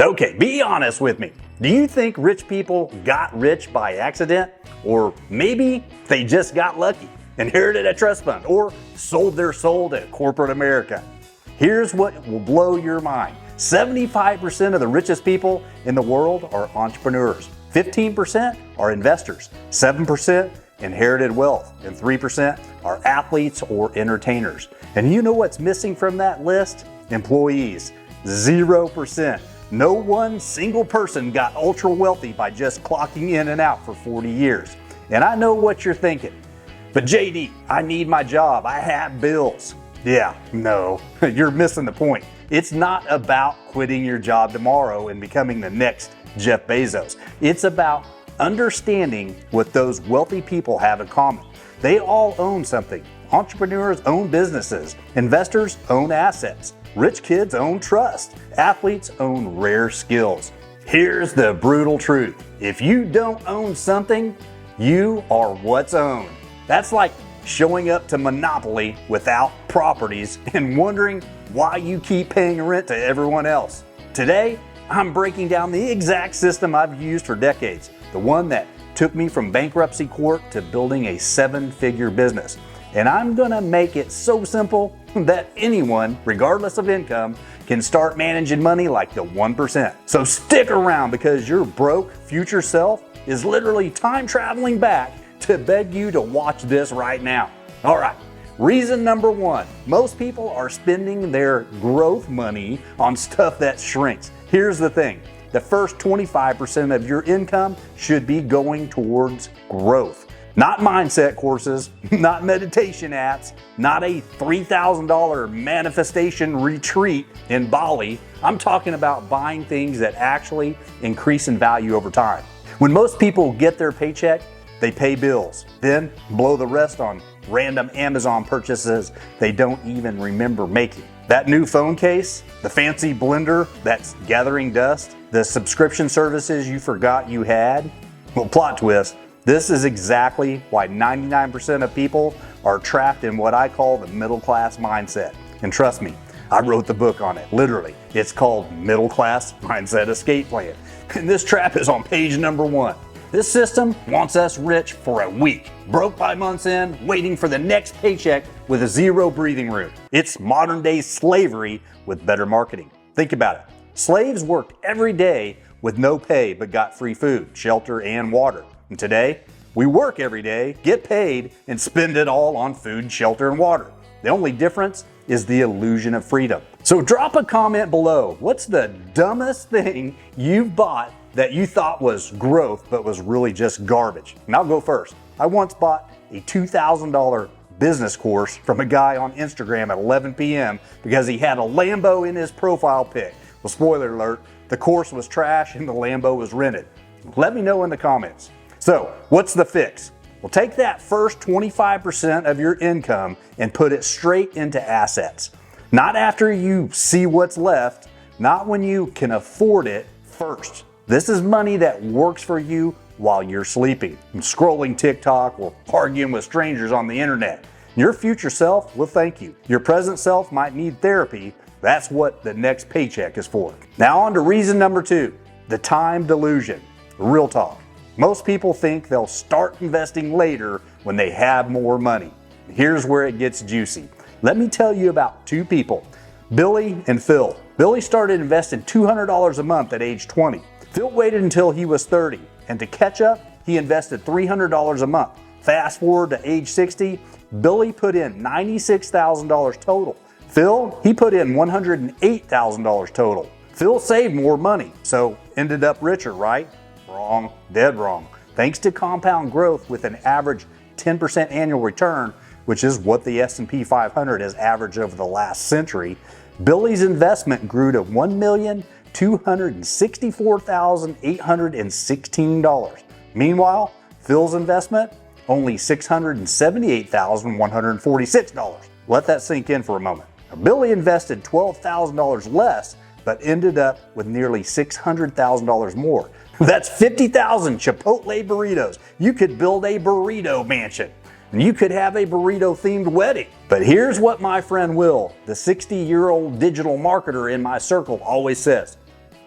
Okay, be honest with me. Do you think rich people got rich by accident? Or maybe they just got lucky, inherited a trust fund, or sold their soul to corporate America? Here's what will blow your mind. 75% of the richest people in the world are entrepreneurs. 15% are investors. 7% inherited wealth. And 3% are athletes or entertainers. And you know what's missing from that list? Employees. 0%. No one single person got ultra wealthy by just clocking in and out for 40 years. And I know what you're thinking. But JD, I need my job. I have bills. Yeah, no, you're missing the point. It's not about quitting your job tomorrow and becoming the next Jeff Bezos. It's about understanding what those wealthy people have in common. They all own something. Entrepreneurs own businesses. Investors own assets. Rich kids own trust. Athletes own rare skills. Here's the brutal truth. If you don't own something, you are what's owned. That's like showing up to Monopoly without properties and wondering why you keep paying rent to everyone else. Today, I'm breaking down the exact system I've used for decades, the one that took me from bankruptcy court to building a 7-figure business. And I'm gonna make it so simple that anyone, regardless of income, can start managing money like the 1%. So stick around, because your broke future self is literally time traveling back to beg you to watch this right now. All right, reason number 1, most people are spending their growth money on stuff that shrinks. Here's the thing, the first 25% of your income should be going towards growth. Not mindset courses, not meditation apps, not a $3,000 manifestation retreat in Bali. I'm talking about buying things that actually increase in value over time. When most people get their paycheck, they pay bills, then blow the rest on random Amazon purchases they don't even remember making. That new phone case, the fancy blender that's gathering dust, the subscription services you forgot you had. Well, plot twist, this is exactly why 99% of people are trapped in what I call the middle class mindset. And trust me, I wrote the book on it, literally. It's called Middle Class Mindset Escape Plan. And this trap is on page number 1. This system wants us rich for a week, broke by month's end, waiting for the next paycheck with a zero breathing room. It's modern day slavery with better marketing. Think about it. Slaves worked every day with no pay but got free food, shelter, and water. And today, we work every day, get paid, and spend it all on food, shelter, and water. The only difference is the illusion of freedom. So drop a comment below. What's the dumbest thing you've bought that you thought was growth but was really just garbage? And I'll go first. I once bought a $2,000 business course from a guy on Instagram at 11 p.m. because he had a Lambo in his profile pic. Well, spoiler alert, the course was trash and the Lambo was rented. Let me know in the comments. So, what's the fix? Well, take that first 25% of your income and put it straight into assets. Not after you see what's left, not when you can afford it first. This is money that works for you while you're sleeping, scrolling TikTok, or arguing with strangers on the internet. Your future self will thank you. Your present self might need therapy. That's what the next paycheck is for. Now on to reason number 2, the time delusion. Real talk. Most people think they'll start investing later when they have more money. Here's where it gets juicy. Let me tell you about 2 people, Billy and Phil. Billy started investing $200 a month at age 20. Phil waited until he was 30, and to catch up, he invested $300 a month. Fast forward to age 60, Billy put in $96,000 total. Phil, he put in $108,000 total. Phil saved more money, so ended up richer, right? Wrong, dead wrong. Thanks to compound growth with an average 10% annual return, which is what the S&P 500 has averaged over the last century, Billy's investment grew to $1,264,816. Meanwhile, Phil's investment, only $678,146. Let that sink in for a moment. Now, Billy invested $12,000 less, but ended up with nearly $600,000 more. That's 50,000 Chipotle burritos. You could build a burrito mansion. And you could have a burrito-themed wedding. But here's what my friend Will, the 60-year-old digital marketer in my circle, always says.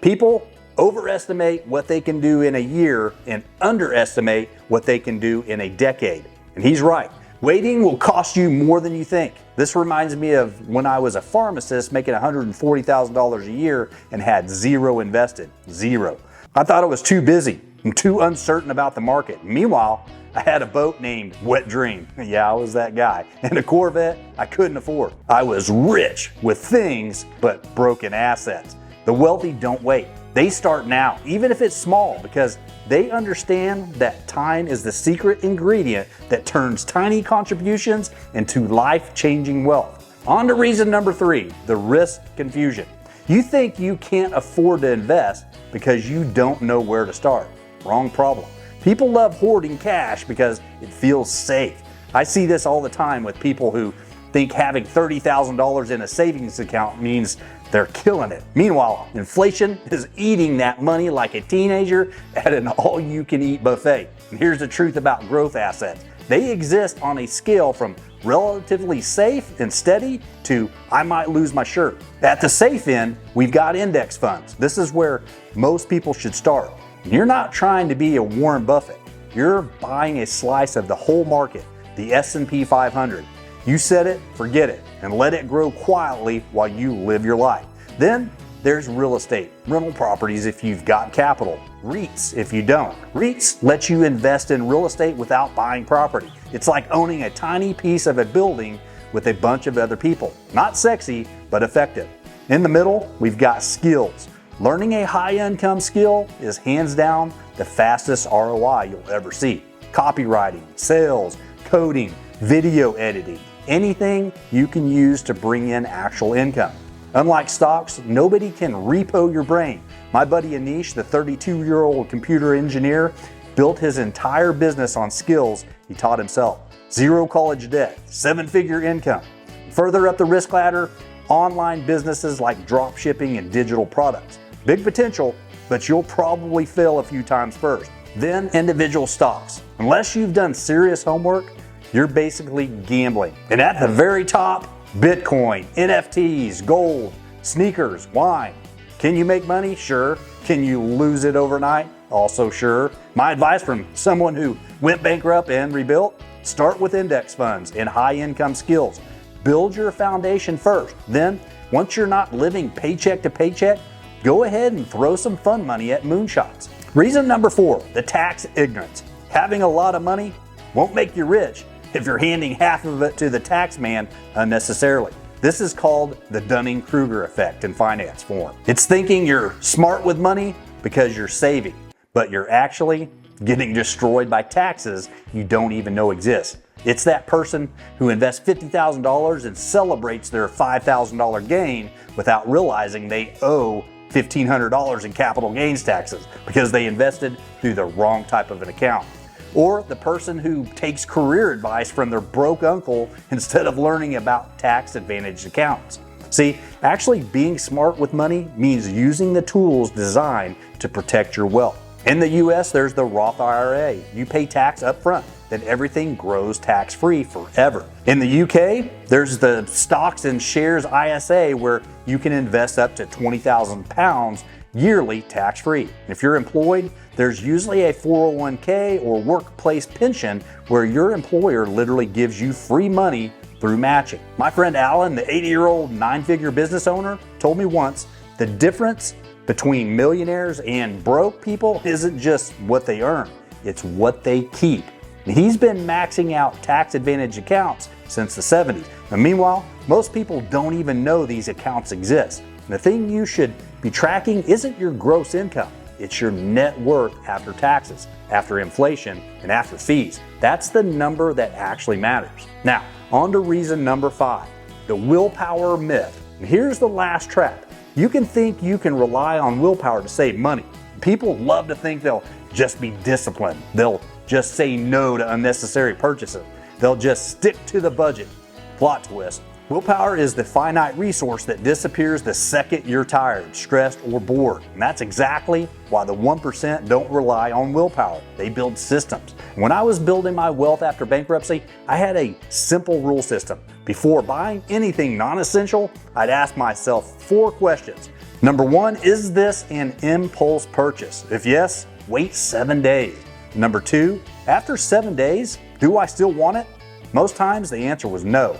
People overestimate what they can do in a year and underestimate what they can do in a decade. And he's right. Waiting will cost you more than you think. This reminds me of when I was a pharmacist making $140,000 a year and had zero invested. Zero. I thought I was too busy and too uncertain about the market. Meanwhile, I had a boat named Wet Dream. Yeah, I was that guy. And a Corvette I couldn't afford. I was rich with things, but broken assets. The wealthy don't wait. They start now, even if it's small, because they understand that time is the secret ingredient that turns tiny contributions into life-changing wealth. On to reason number 3, the risk confusion. You think you can't afford to invest because you don't know where to start. Wrong problem. People love hoarding cash because it feels safe. I see this all the time with people who think having $30,000 in a savings account means they're killing it. Meanwhile, inflation is eating that money like a teenager at an all-you-can-eat buffet. And here's the truth about growth assets. They exist on a scale from relatively safe and steady to I might lose my shirt. At the safe end, we've got index funds. This is where most people should start. You're not trying to be a Warren Buffett. You're buying a slice of the whole market, the S&P 500. You set it, forget it, and let it grow quietly while you live your life. Then there's real estate, rental properties if you've got capital, REITs if you don't. REITs let you invest in real estate without buying property. It's like owning a tiny piece of a building with a bunch of other people. Not sexy, but effective. In the middle, we've got skills. Learning a high-income skill is hands down the fastest ROI you'll ever see. Copywriting, sales, coding, video editing, anything you can use to bring in actual income. Unlike stocks, nobody can repo your brain. My buddy Anish, the 32-year-old computer engineer, built his entire business on skills he taught himself. Zero college debt, 7-figure income. Further up the risk ladder, online businesses like drop shipping and digital products. Big potential, but you'll probably fail a few times first. Then individual stocks. Unless you've done serious homework, you're basically gambling. And at the very top, Bitcoin, NFTs, gold, sneakers, wine. Can you make money? Sure. Can you lose it overnight? Also sure. My advice from someone who went bankrupt and rebuilt, start with index funds and high income skills. Build your foundation first. Then, once you're not living paycheck to paycheck, go ahead and throw some fun money at moonshots. Reason number 4, the tax ignorance. Having a lot of money won't make you rich if you're handing half of it to the tax man unnecessarily. This is called the Dunning-Kruger effect in finance form. It's thinking you're smart with money because you're saving, but you're actually getting destroyed by taxes you don't even know exist. It's that person who invests $50,000 and celebrates their $5,000 gain without realizing they owe $1,500 in capital gains taxes because they invested through the wrong type of an account. Or the person who takes career advice from their broke uncle instead of learning about tax-advantaged accounts. See, actually being smart with money means using the tools designed to protect your wealth. In the US, there's the Roth IRA. You pay tax up front, then everything grows tax-free forever. In the UK, there's the Stocks and Shares ISA where you can invest up to £20,000 yearly tax-free. If you're employed, there's usually a 401k or workplace pension where your employer literally gives you free money through matching. My friend Alan, the 80-year-old 9-figure business owner, told me once, the difference between millionaires and broke people isn't just what they earn, it's what they keep. And he's been maxing out tax advantage accounts since the 70s. And meanwhile, most people don't even know these accounts exist. And the thing you should be tracking isn't your gross income, it's your net worth after taxes, after inflation, and after fees. That's the number that actually matters. Now, on to reason number 5, the willpower myth. And here's the last trap. You can think you can rely on willpower to save money. People love to think they'll just be disciplined. They'll just say no to unnecessary purchases. They'll just stick to the budget. Plot twist. Willpower is the finite resource that disappears the second you're tired, stressed, or bored. And that's exactly why the 1% don't rely on willpower. They build systems. When I was building my wealth after bankruptcy, I had a simple rule system. Before buying anything non-essential, I'd ask myself 4 questions. Number 1, is this an impulse purchase? If yes, wait 7 days. Number 2, after 7 days, do I still want it? Most times the answer was no.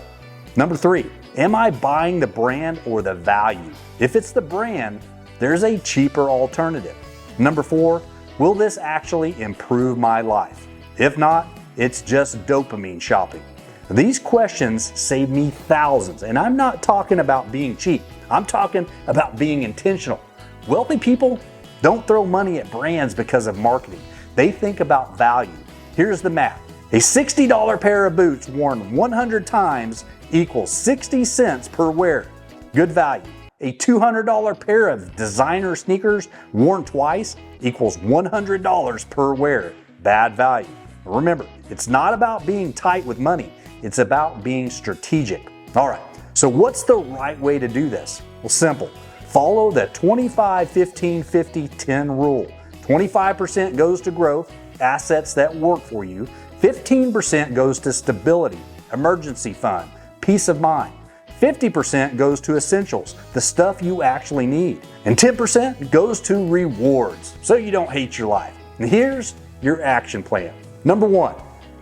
Number 3, am I buying the brand or the value? If it's the brand, there's a cheaper alternative. Number 4, will this actually improve my life? If not, it's just dopamine shopping. These questions save me thousands, and I'm not talking about being cheap. I'm talking about being intentional. Wealthy people don't throw money at brands because of marketing. They think about value. Here's the math. A $60 pair of boots worn 100 times equals 60 cents per wear. Good value. A $200 pair of designer sneakers worn twice equals $100 per wear. Bad value. Remember, it's not about being tight with money. It's about being strategic. All right, so what's the right way to do this? Well, simple. Follow the 25-15-50-10 rule. 25% goes to growth, assets that work for you. 15% goes to stability, emergency fund, peace of mind. 50% goes to essentials, the stuff you actually need. And 10% goes to rewards, so you don't hate your life. And here's your action plan. Number 1,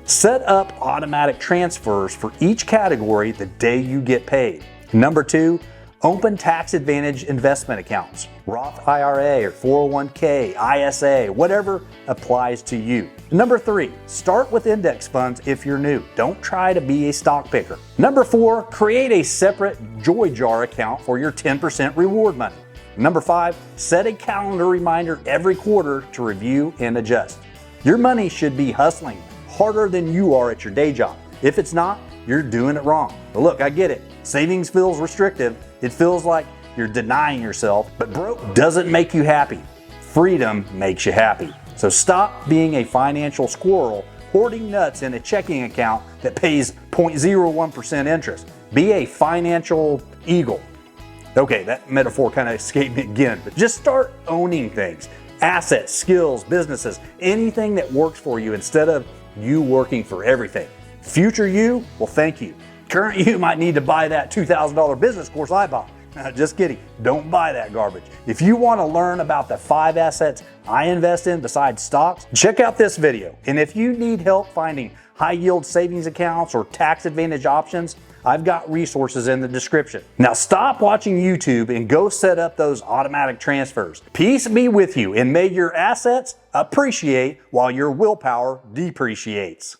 set up automatic transfers for each category the day you get paid. Number 2, open tax advantage investment accounts, Roth IRA or 401k, ISA, whatever applies to you. Number 3, start with index funds if you're new. Don't try to be a stock picker. Number 4, create a separate Joy Jar account for your 10% reward money. Number 5, set a calendar reminder every quarter to review and adjust. Your money should be hustling harder than you are at your day job. If it's not, you're doing it wrong. But look, I get it. Savings feels restrictive. It feels like you're denying yourself, but broke doesn't make you happy. Freedom makes you happy. So stop being a financial squirrel hoarding nuts in a checking account that pays 0.01% interest. Be a financial eagle. Okay, that metaphor kind of escaped me again, but just start owning things. Assets, skills, businesses, anything that works for you instead of you working for everything. Future you, well, thank you. Current you might need to buy that $2,000 business course I bought. Just kidding. Don't buy that garbage. If you want to learn about the 5 assets I invest in besides stocks, check out this video. And if you need help finding high yield savings accounts or tax advantage options, I've got resources in the description. Now stop watching YouTube and go set up those automatic transfers. Peace be with you, and may your assets appreciate while your willpower depreciates.